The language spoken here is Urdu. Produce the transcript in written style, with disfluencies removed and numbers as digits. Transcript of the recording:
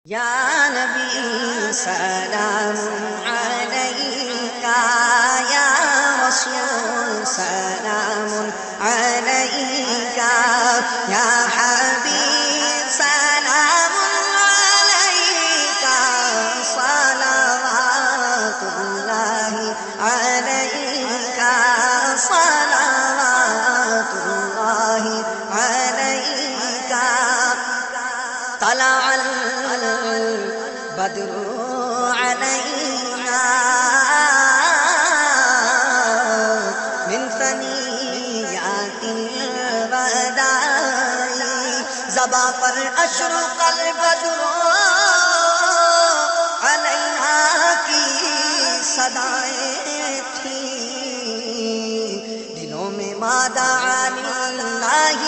یا نبی سلام علیکہ، یا رسول سلام علیکہ، یا حبیب سلام علیکہ، صلوات اللہ علیکہ، صلوات اللہ علیکہ۔ طلع البدر علينا من ثنيات الوداع، زبا پر اشرق البدر علینا کی صدائیں تھیں، دلوں میں مادہ علی اللہ